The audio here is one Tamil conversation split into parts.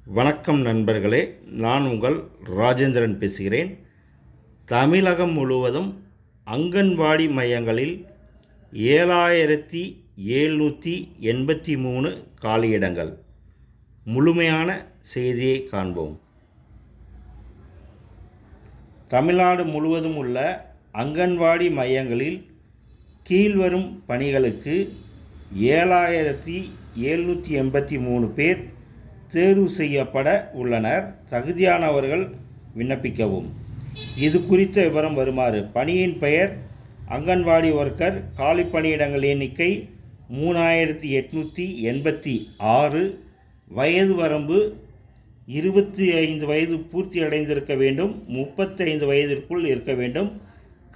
வணக்கம் நண்பர்களே, நான் உங்கள் ராஜேந்திரன் பேசுகிறேன். தமிழகம் முழுவதும் அங்கன்வாடி மையங்களில் 7783 காலியிடங்கள். முழுமையான செய்தியை காண்போம். தமிழ்நாடு முழுவதும் உள்ள அங்கன்வாடி மையங்களில் கீழ்வரும் பணிகளுக்கு 7783 பேர் தேர்வு செய்யப்பட உள்ளனர். தகுதியானவர்கள் விண்ணப்பிக்கவும். இது குறித்த விவரம் வருமாறு: பணியின் பெயர் அங்கன்வாடி ஒர்க்கர். காலி பணியிடங்கள் எண்ணிக்கை 3886. வயது வரம்பு 25 வயது பூர்த்தி அடைந்திருக்க வேண்டும். 35 வயதிற்குள் இருக்க வேண்டும்.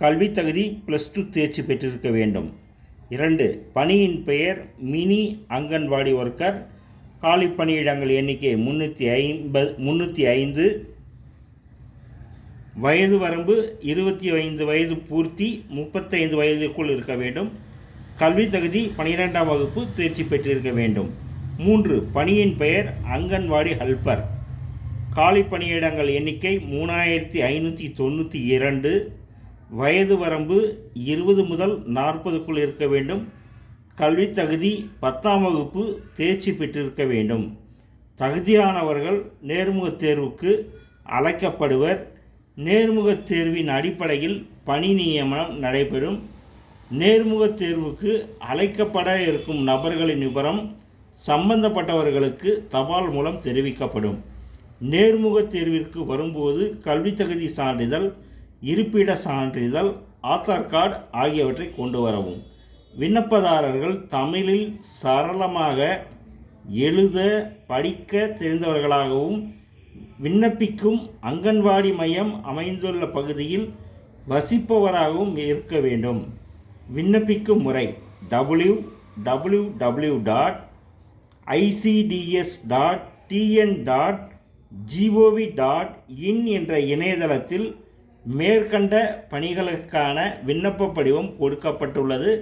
கல்வி தகுதி +2 தேர்ச்சி பெற்றிருக்க வேண்டும். 2. பணியின் பெயர் மினி அங்கன்வாடி ஒர்க்கர். காலி பணியிடங்கள் எண்ணிக்கை 305. வயது வரம்பு 25 வயது பூர்த்தி, 35 வயதிற்குள் இருக்க வேண்டும். கல்வி தகுதி 12ஆம் வகுப்பு தேர்ச்சி பெற்றிருக்க வேண்டும். 3. பணியின் பெயர் அங்கன்வாடி ஹெல்ப்பர். காலி பணியிடங்கள் எண்ணிக்கை 3592. வயது வரம்பு 20 முதல் 40க்குள் இருக்க வேண்டும். கல்வி தகுதி 10ஆம் வகுப்பு தேர்ச்சி பெற்றிருக்க வேண்டும். தகுதியானவர்கள் நேர்முகத் தேர்வுக்கு அழைக்கப்படுவர். நேர்முகத் தேர்வின் அடிப்படையில் பணி நியமனம் நடைபெறும். நேர்முகத் தேர்வுக்கு அழைக்கப்பட இருக்கும் நபர்களின் விவரம் சம்பந்தப்பட்டவர்களுக்கு தபால் மூலம் தெரிவிக்கப்படும். நேர்முகத் தேர்விற்கு வரும்போது கல்வி தகுதி சான்றிதழ், இருப்பிட சான்றிதழ், ஆதார் கார்டு ஆகியவற்றை கொண்டு வரவும். விண்ணப்பதாரர்கள் தமிழில் சரளமாக எழுத படிக்க தெரிந்தவர்களாகவும், விண்ணப்பிக்கும் அங்கன்வாடி மையம் அமைந்துள்ள பகுதியில் வசிப்பவராகவும் இருக்க வேண்டும். விண்ணப்பிக்கும் முறை: www.icds.tn.gov.in என்ற இணையதளத்தில் மேற்கண்ட பணிகளுக்கான விண்ணப்ப படிவம் கொடுக்கப்பட்டுள்ளது.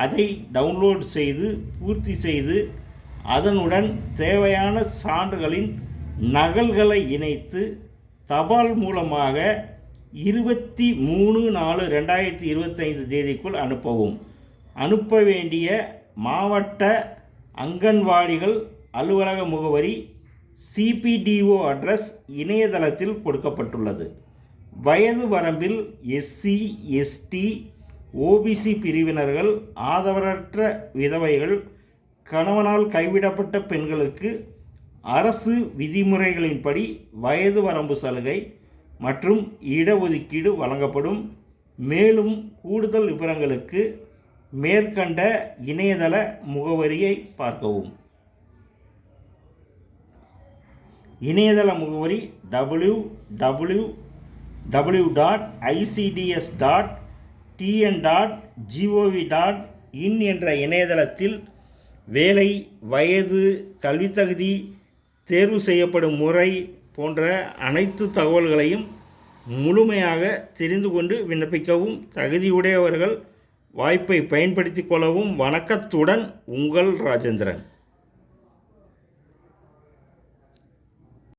அதை டவுன்லோட் செய்து பூர்த்தி செய்து அதனுடன் தேவையான சான்றுகளின் நகல்களை இணைத்து தபால் மூலமாக 23/4/2025 தேதிக்குள் அனுப்பவும். அனுப்ப வேண்டிய மாவட்ட அங்கன்வாடிகள் அலுவலக முகவரி CPDO அட்ரஸ் இணையதளத்தில் கொடுக்கப்பட்டுள்ளது. வயது வரம்பில் SC, ST, OBC பிரிவினர்கள், ஆதரவற்ற விதவைகள், கணவனால் கைவிடப்பட்ட பெண்களுக்கு அரசு விதிமுறைகளின்படி வயது வரம்பு சலுகை மற்றும் இடஒதுக்கீடு வழங்கப்படும். மேலும் கூடுதல் விவரங்களுக்கு மேற்கண்ட இணையதள முகவரியை பார்க்கவும். இணையதள முகவரி www.icds.tn.gov.in என்ற இணையதளத்தில் வேலை, வயது, கல்வி தகுதி, தேர்வு செய்யப்படும் முறை போன்ற அனைத்து தகவல்களையும் முழுமையாக தெரிந்து கொண்டு விண்ணப்பிக்கவும். தகுதியுடையவர்கள் வாய்ப்பை பயன்படுத்திக் கொள்ளவும். வணக்கத்துடன், உங்கள் ராஜேந்திரன்.